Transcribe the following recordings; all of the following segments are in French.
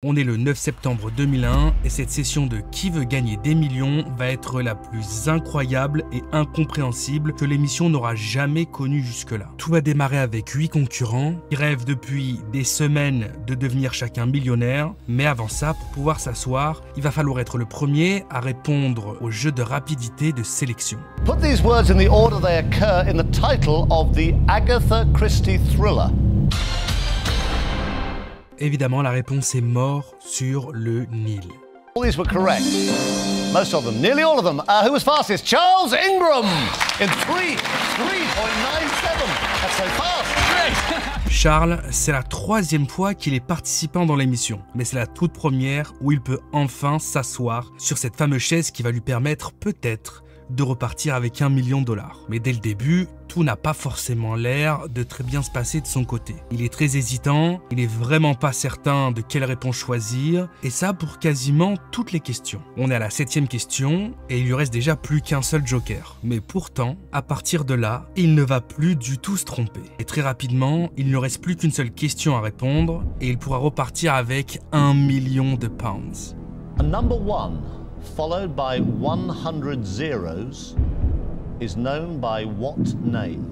On est le 9 septembre 2001 et cette session de Qui veut gagner des millions va être la plus incroyable et incompréhensible que l'émission n'aura jamais connue jusque-là. Tout va démarrer avec 8 concurrents qui rêvent depuis des semaines de devenir chacun millionnaire, mais avant ça, pour pouvoir s'asseoir, il va falloir être le premier à répondre au jeu de rapidité de sélection. Put these words in the order they occur in the title of the Agatha Christie thriller. Évidemment, la réponse est mort sur le Nil. All these were correct. Most of them, nearly all of them. Who was fastest? Charles Ingram in 3.97. That's so fast. Charles, c'est la 3e fois qu'il est participant dans l'émission, mais c'est la toute première où il peut enfin s'asseoir sur cette fameuse chaise qui va lui permettre peut-être de repartir avec $1 million. Mais dès le début, tout n'a pas forcément l'air de très bien se passer de son côté. Il est très hésitant, il est vraiment pas certain de quelle réponse choisir, et ça pour quasiment toutes les questions. On est à la 7e question, et il lui reste déjà plus qu'un seul joker. Mais pourtant, à partir de là, il ne va plus du tout se tromper. Et très rapidement, il ne reste plus qu'une seule question à répondre, et il pourra repartir avec $1 million. A number one, followed by 100 zeros, is known by what name?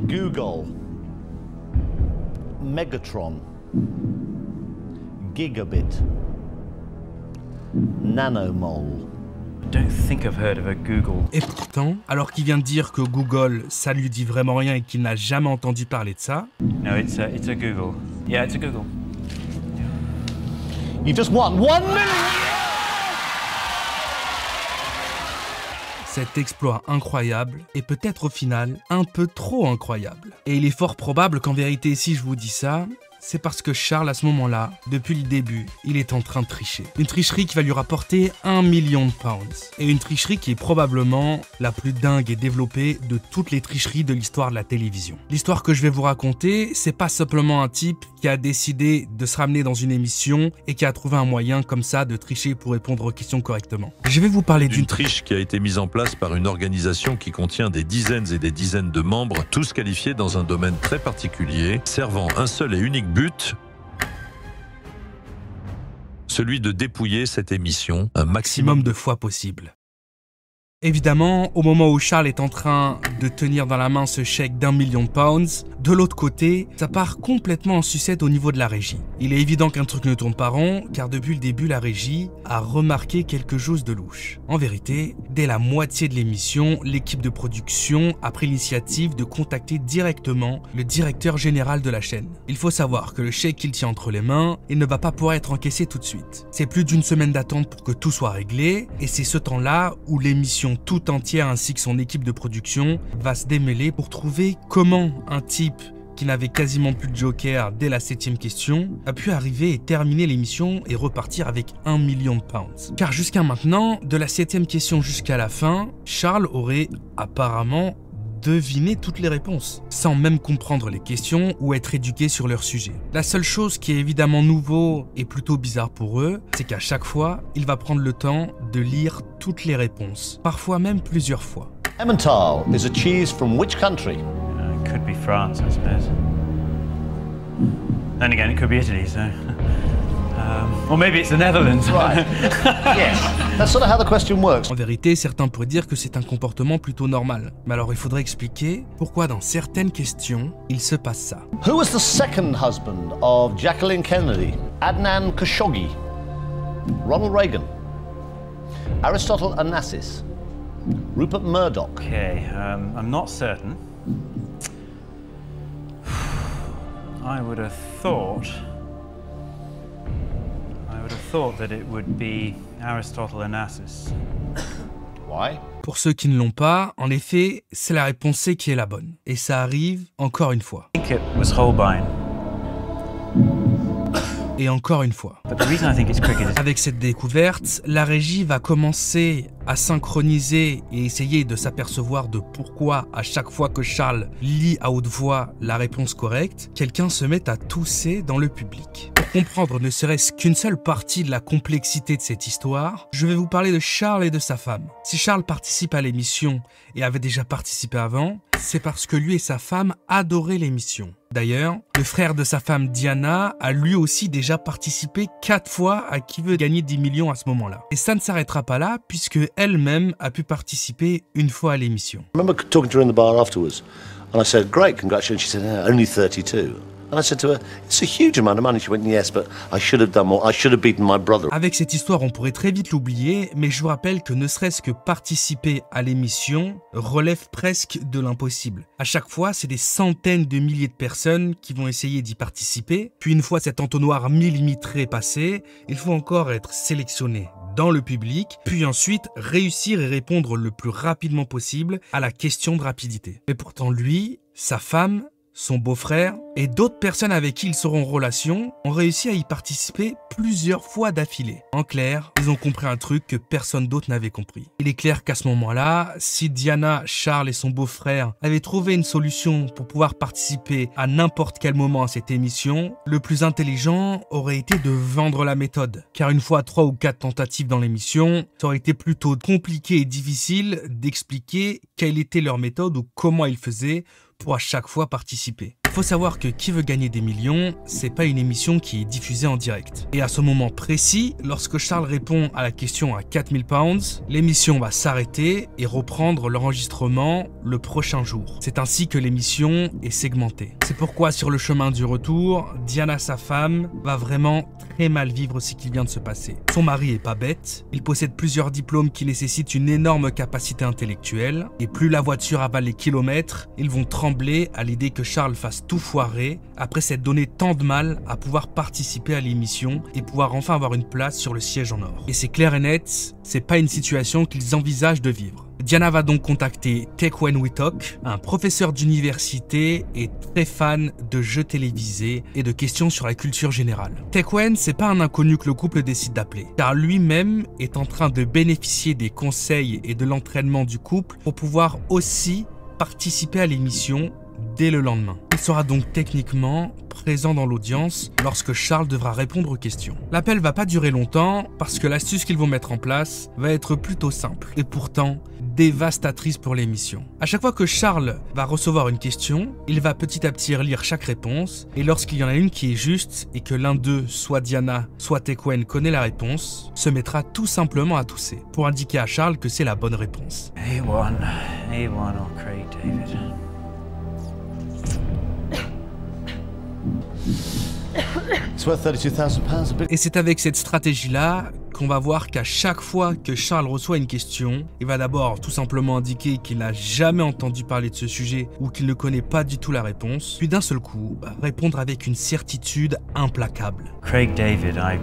Google, Megatron, Gigabit, Nanomole. I don't think I've heard of a Google. Et pourtant, alors qu'il vient de dire que Google, ça lui dit vraiment rien et qu'il n'a jamais entendu parler de ça, No, it's a Google. Yeah, it's a Google. You just won 1 million! cet exploit incroyable est peut-être au final un peu trop incroyable. Et il est fort probable qu'en vérité, si je vous dis ça, c'est parce que Charles, à ce moment-là, depuis le début, il est en train de tricher. Une tricherie qui va lui rapporter $1 million. Et une tricherie qui est probablement la plus dingue et développée de toutes les tricheries de l'histoire de la télévision. L'histoire que je vais vous raconter, c'est pas simplement un type qui a décidé de se ramener dans une émission et qui a trouvé un moyen comme ça de tricher pour répondre aux questions correctement. Je vais vous parler d'une triche qui a été mise en place par une organisation qui contient des dizaines et des dizaines de membres, tous qualifiés dans un domaine très particulier, servant un seul et unique but, celui de dépouiller cette émission un maximum de fois possible. Évidemment, au moment où Charles est en train de tenir dans la main ce chèque d'1 million de pounds, de l'autre côté, ça part complètement en sucette au niveau de la régie. Il est évident qu'un truc ne tourne pas rond, car depuis le début, la régie a remarqué quelque chose de louche. En vérité, dès la moitié de l'émission, l'équipe de production a pris l'initiative de contacter directement le directeur général de la chaîne. Il faut savoir que le chèque qu'il tient entre les mains, il ne va pas pouvoir être encaissé tout de suite. C'est plus d'une semaine d'attente pour que tout soit réglé, et c'est ce temps-là où l'émission tout entière ainsi que son équipe de production va se démêler pour trouver comment un type qui n'avait quasiment plus de joker dès la 7e question a pu arriver et terminer l'émission et repartir avec $1 million. Car jusqu'à maintenant, de la 7e question jusqu'à la fin, Charles aurait apparemment deviné toutes les réponses, sans même comprendre les questions ou être éduqué sur leur sujet. La seule chose qui est évidemment nouveau et plutôt bizarre pour eux, c'est qu'à chaque fois, il va prendre le temps de lire toutes les réponses, parfois même plusieurs fois. Emmental is a cheese from which country? It could be France, I suppose. Then again, it could be Italy, so... or maybe it's the Netherlands. Right. Yes, that's sort of how the question works. En vérité, certains pourraient dire que c'est un comportement plutôt normal. Mais alors il faudrait expliquer pourquoi dans certaines questions, il se passe ça. Who was the second husband of Jacqueline Kennedy? Adnan Khashoggi, Ronald Reagan, Aristotle Onassis, Rupert Murdoch. Okay, I'm not certain. I would have thought that it would be Aristotle Onassis. Why? Pour ceux qui ne l'ont pas, en effet, c'est la réponse C qui est la bonne. Et ça arrive encore une fois. I think it was Holbein. Et encore une fois. But the reason I think it's cricket is... Avec cette découverte, la régie va commencer à synchroniser et essayer de s'apercevoir de pourquoi à chaque fois que Charles lit à haute voix la réponse correcte, quelqu'un se met à tousser dans le public. Pour comprendre ne serait-ce qu'une seule partie de la complexité de cette histoire, je vais vous parler de Charles et de sa femme. Si Charles participe à l'émission et avait déjà participé avant, c'est parce que lui et sa femme adoraient l'émission. D'ailleurs, le frère de sa femme Diana a lui aussi déjà participé 4 fois à Qui veut gagner 10 millions à ce moment-là. Et ça ne s'arrêtera pas là puisque elle-même a pu participer une fois à l'émission. I remember talking to her in the bar afterwards, and I said, "Great, congratulations." She said, "Only 32." And I said to her, "It's a huge amount of money." She went, "Yes, but I should have done more. I should have beaten my brother." Avec cette histoire, on pourrait très vite l'oublier, mais je vous rappelle que ne serait-ce que participer à l'émission relève presque de l'impossible. À chaque fois, c'est des centaines de milliers de personnes qui vont essayer d'y participer. Puis une fois cet entonnoir millimétré passé, il faut encore être sélectionné dans le public, puis ensuite réussir et répondre le plus rapidement possible à la question de rapidité. Mais pourtant lui, sa femme, son beau-frère et d'autres personnes avec qui ils seront en relation ont réussi à y participer plusieurs fois d'affilée. En clair, ils ont compris un truc que personne d'autre n'avait compris. Il est clair qu'à ce moment-là, si Diana, Charles et son beau-frère avaient trouvé une solution pour pouvoir participer à n'importe quel moment à cette émission, le plus intelligent aurait été de vendre la méthode. Car une fois 3 ou 4 tentatives dans l'émission, ça aurait été plutôt compliqué et difficile d'expliquer quelle était leur méthode ou comment ils faisaient pour à chaque fois participer. Il faut savoir que Qui veut gagner des millions, c'est pas une émission qui est diffusée en direct. Et à ce moment précis, lorsque Charles répond à la question à 4000 pounds, l'émission va s'arrêter et reprendre l'enregistrement le prochain jour. C'est ainsi que l'émission est segmentée. C'est pourquoi sur le chemin du retour, Diana, sa femme, va vraiment très mal vivre ce qui vient de se passer. Son mari est pas bête, il possède plusieurs diplômes qui nécessitent une énorme capacité intellectuelle, et plus la voiture avale les kilomètres, ils vont trembler à l'idée que Charles fasse tout foirer après s'être donné tant de mal à pouvoir participer à l'émission et pouvoir enfin avoir une place sur le siège en or. Et c'est clair et net, c'est pas une situation qu'ils envisagent de vivre. Diana va donc contacter Tequan Whitlock, un professeur d'université et très fan de jeux télévisés et de questions sur la culture générale. Tequan, c'est pas un inconnu que le couple décide d'appeler, car lui-même est en train de bénéficier des conseils et de l'entraînement du couple pour pouvoir aussi participer à l'émission dès le lendemain. Il sera donc techniquement présent dans l'audience lorsque Charles devra répondre aux questions. L'appel va pas durer longtemps parce que l'astuce qu'ils vont mettre en place va être plutôt simple et pourtant dévastatrice pour l'émission. À chaque fois que Charles va recevoir une question, il va petit à petit relire chaque réponse et lorsqu'il y en a une qui est juste et que l'un d'eux, soit Diana, soit Tequan, connaît la réponse, se mettra tout simplement à tousser pour indiquer à Charles que c'est la bonne réponse. A1 or Craig David. It's worth £32,000 a bit. Et c'est avec cette stratégie-là qu'on va voir qu'à chaque fois que Charles reçoit une question, il va d'abord tout simplement indiquer qu'il n'a jamais entendu parler de ce sujet ou qu'il ne connaît pas du tout la réponse, puis d'un seul coup, répondre avec une certitude implacable. Craig David, I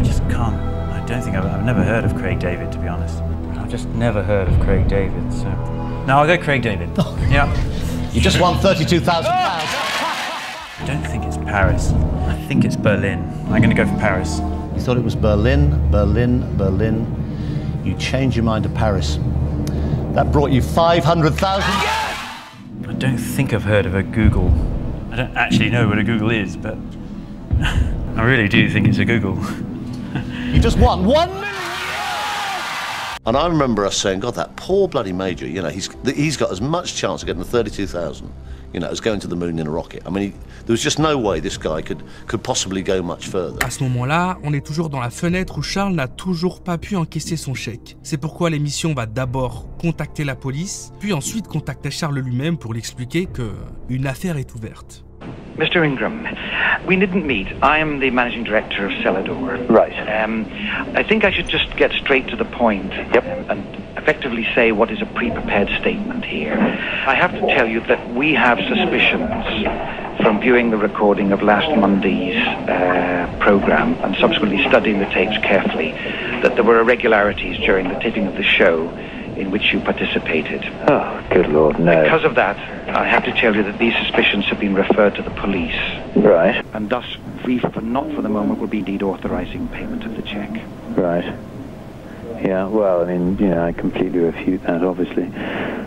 just can't. I don't think I've never heard of Craig David, to be honest. I've just never heard of Craig David, so... No, I'll go Craig David. Yeah. You just won £32,000. I don't think it's Paris. I think it's Berlin. I'm going to go for Paris. You thought it was Berlin, Berlin, Berlin. You changed your mind to Paris. That brought you 500,000. I don't think I've heard of a Google. I don't actually know what a Google is, but I really do think it's a Google. You just won 1 million. And I remember us saying, God, that poor bloody Major, you know, he's got as much chance of getting the 32,000, you know, as going to the moon in a rocket. I mean, there was just no way this guy could possibly go much further. À ce moment-là, on est toujours dans la fenêtre où Charles n'a toujours pas pu encaisser son chèque. C'est pourquoi l'émission va d'abord contacter la police, puis ensuite contacter Charles lui-même pour lui expliquer que une affaire est ouverte. Mr. Ingram, we didn't meet. I am the managing director of Celador. Right. I think I should just get straight to the point. Yep. And effectively say what is a pre-prepared statement here. I have to tell you that we have suspicions from viewing the recording of last Monday's program and subsequently studying the tapes carefully that there were irregularities during the taping of the show in which you participated. Oh, good Lord, no. Because of that, I have to tell you that these suspicions have been referred to the police. Right, And thus, we, not for the moment, will be indeed authorising payment of the cheque. right. Yeah, well, I mean, I completely refute that, obviously.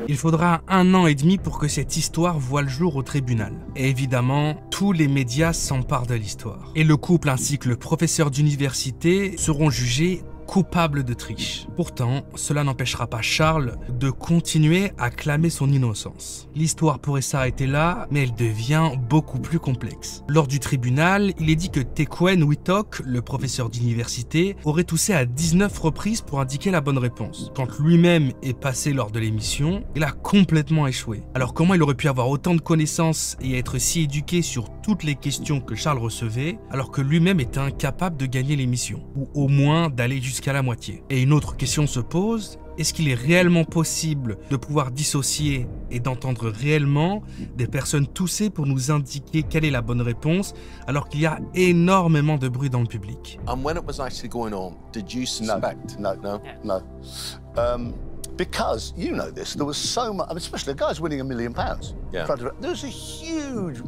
Il faudra 1 an et demi pour que cette histoire voie le jour au tribunal. Et évidemment, tous les médias s'emparent de l'histoire. Et le couple ainsi que le professeur d'université seront jugés coupables de triche. Pourtant, cela n'empêchera pas Charles de continuer à clamer son innocence. L'histoire pourrait s'arrêter là, mais elle devient beaucoup plus complexe. Lors du tribunal, il est dit que Tequan Whitlock, le professeur d'université, aurait toussé à 19 reprises pour indiquer la bonne réponse. Quand lui-même est passé lors de l'émission, il a complètement échoué. Alors comment il aurait pu avoir autant de connaissances et être si éduqué sur toutes les questions que Charles recevait, alors que lui-même était incapable de gagner l'émission, ou au moins d'aller jusqu'à la moitié. Et une autre question se pose, est-ce qu'il est réellement possible de pouvoir dissocier et d'entendre réellement des personnes tousser pour nous indiquer quelle est la bonne réponse alors qu'il y a énormément de bruit dans le public? And when it was actually going on, did you suspect? No. Because, you know this, there was so much, I mean, especially the guy's winning £1 million. Yeah. There was a huge,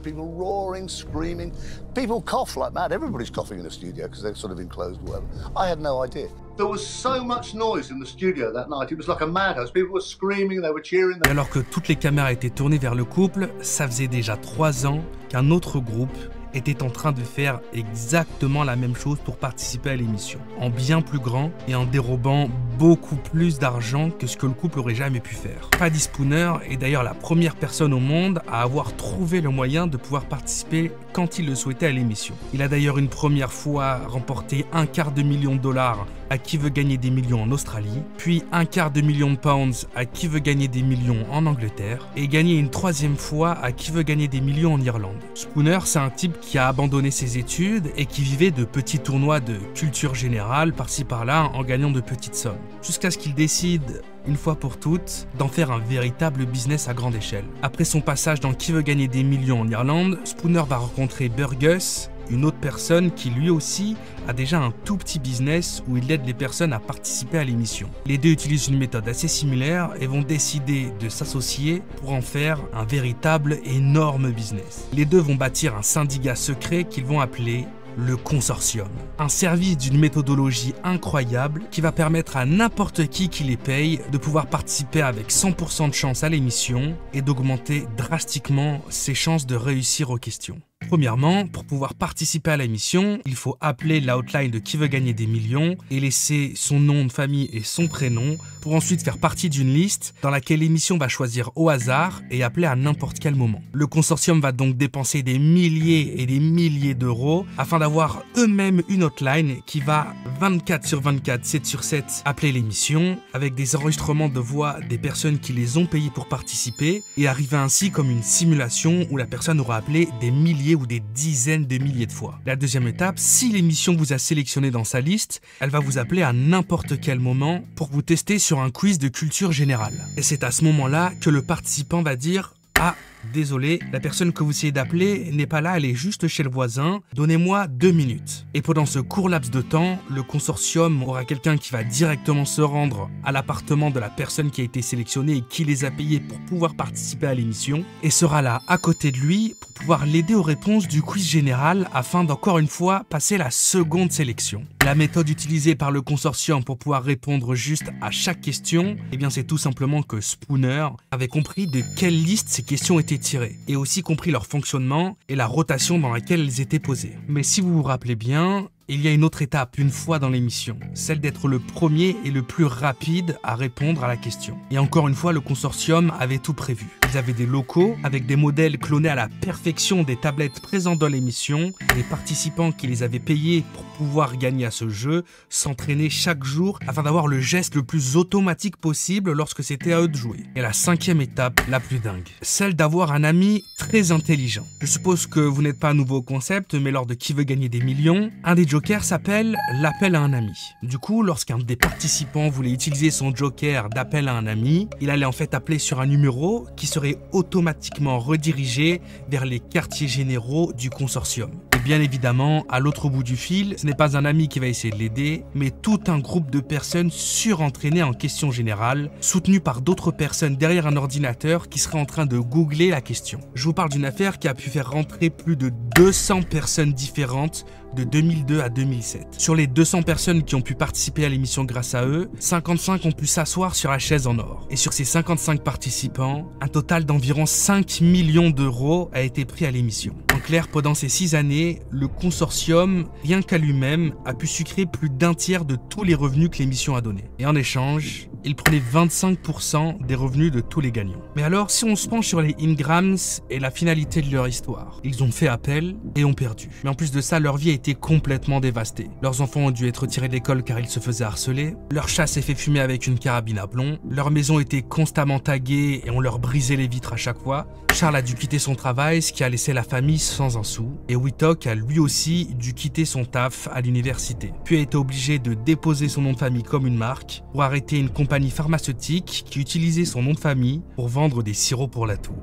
people roaring, screaming. People cough like mad. Everybody's coughing in the studio because they're sort of enclosed or whatever. I had no idea. There was so much noise in the studio that night. It was like a madhouse. People were screaming, they were cheering. Et alors que toutes les caméras étaient tournées vers le couple, ça faisait déjà 3 ans qu'un autre groupe était en train de faire exactement la même chose pour participer à l'émission, en bien plus grand et en dérobant beaucoup plus d'argent que ce que le couple aurait jamais pu faire. Paddy Spooner est d'ailleurs la première personne au monde à avoir trouvé le moyen de pouvoir participer quand il le souhaitait à l'émission. Il a d'ailleurs une première fois remporté $250 000 à Qui veut gagner des millions en Australie, puis $250 000 à Qui veut gagner des millions en Angleterre, et gagné une 3e fois à Qui veut gagner des millions en Irlande. Spooner, c'est un type qui a abandonné ses études et qui vivait de petits tournois de culture générale par-ci par-là en gagnant de petites sommes, jusqu'à ce qu'il décide une fois pour toutes, d'en faire un véritable business à grande échelle. Après son passage dans Qui veut gagner des millions en Irlande, Spooner va rencontrer Burgess, une autre personne qui lui aussi a déjà un tout petit business où il aide les personnes à participer à l'émission. Les deux utilisent une méthode assez similaire et vont décider de s'associer pour en faire un véritable énorme business. Les deux vont bâtir un syndicat secret qu'ils vont appeler le consortium. Un service d'une méthodologie incroyable qui va permettre à n'importe qui les paye de pouvoir participer avec 100% de chance à l'émission et d'augmenter drastiquement ses chances de réussir aux questions. Premièrement, pour pouvoir participer à l'émission, il faut appeler l'outline de Qui veut gagner des millions et laisser son nom de famille et son prénom pour ensuite faire partie d'une liste dans laquelle l'émission va choisir au hasard et appeler à n'importe quel moment. Le consortium va donc dépenser des milliers et des milliers d'euros afin d'avoir eux-mêmes une hotline qui va 24/24, 7/7 appeler l'émission avec des enregistrements de voix des personnes qui les ont payés pour participer et arriver ainsi comme une simulation où la personne aura appelé des milliers ou des dizaines de milliers de fois. La deuxième étape, si l'émission vous a sélectionné dans sa liste, elle va vous appeler à n'importe quel moment pour vous tester sur un quiz de culture générale. Et c'est à ce moment-là que le participant va dire « Ah, désolé, la personne que vous essayez d'appeler n'est pas là, elle est juste chez le voisin, donnez-moi 2 minutes. » Et pendant ce court laps de temps, le consortium aura quelqu'un qui va directement se rendre à l'appartement de la personne qui a été sélectionnée et qui les a payés pour pouvoir participer à l'émission, et sera là à côté de lui pour pouvoir l'aider aux réponses du quiz général afin d'encore une fois passer la seconde sélection. La méthode utilisée par le consortium pour pouvoir répondre juste à chaque question, eh bien c'est tout simplement que Spooner avait compris de quelle liste ces questions étaient tirées, et aussi compris leur fonctionnement et la rotation dans laquelle elles étaient posées. Mais si vous vous rappelez bien, il y a une autre étape une fois dans l'émission, celle d'être le premier et le plus rapide à répondre à la question. Et encore une fois, le consortium avait tout prévu. Ils avaient des locaux avec des modèles clonés à la perfection des tablettes présentes dans l'émission. Les participants qui les avaient payés pour pouvoir gagner à ce jeu s'entraînaient chaque jour afin d'avoir le geste le plus automatique possible lorsque c'était à eux de jouer. Et la 5e étape, la plus dingue, celle d'avoir un ami très intelligent. Je suppose que vous n'êtes pas nouveau au concept, mais lors de Qui veut gagner des millions, un des jokers s'appelle l'appel à un ami. Du coup, lorsqu'un des participants voulait utiliser son joker d'appel à un ami, il allait en fait appeler sur un numéro qui serait automatiquement redirigé vers les quartiers généraux du consortium. Et bien évidemment, à l'autre bout du fil, ce n'est pas un ami qui va essayer de l'aider, mais tout un groupe de personnes surentraînées en question générale, soutenues par d'autres personnes derrière un ordinateur qui seraient en train de googler la question. Je vous parle d'une affaire qui a pu faire rentrer plus de 200 personnes différentes de 2002 à 2007. Sur les 200 personnes qui ont pu participer à l'émission grâce à eux, 55 ont pu s'asseoir sur la chaise en or. Et sur ces 55 participants, un total d'environ 5 millions d'euros a été pris à l'émission. En clair, pendant ces 6 années, le consortium, rien qu'à lui-même, a pu sucrer plus d'un tiers de tous les revenus que l'émission a donnés. Et en échange, il prenait 25% des revenus de tous les gagnants. Mais alors, si on se penche sur les Ingrams et la finalité de leur histoire, ils ont fait appel et ont perdu. Mais en plus de ça, leur vie a été complètement dévastée. Leurs enfants ont dû être retirés de l'école car ils se faisaient harceler, leur chat s'est fait fumer avec une carabine à plomb, leur maison était constamment taguée et on leur brisait les vitres à chaque fois. Charles a dû quitter son travail, ce qui a laissé la famille sans un sou. Et Wittok a lui aussi dû quitter son taf à l'université, puis a été obligé de déposer son nom de famille comme une marque pour arrêter une compagnie pharmaceutique qui utilisait son nom de famille pour vendre des sirops pour la toux.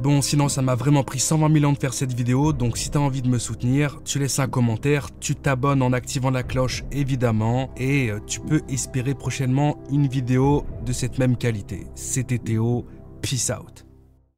Bon, sinon ça m'a vraiment pris 120 000 ans de faire cette vidéo, donc si t'as envie de me soutenir, tu laisses un commentaire, tu t'abonnes en activant la cloche évidemment, et tu peux espérer prochainement une vidéo de cette même qualité. C'était Théo, peace out.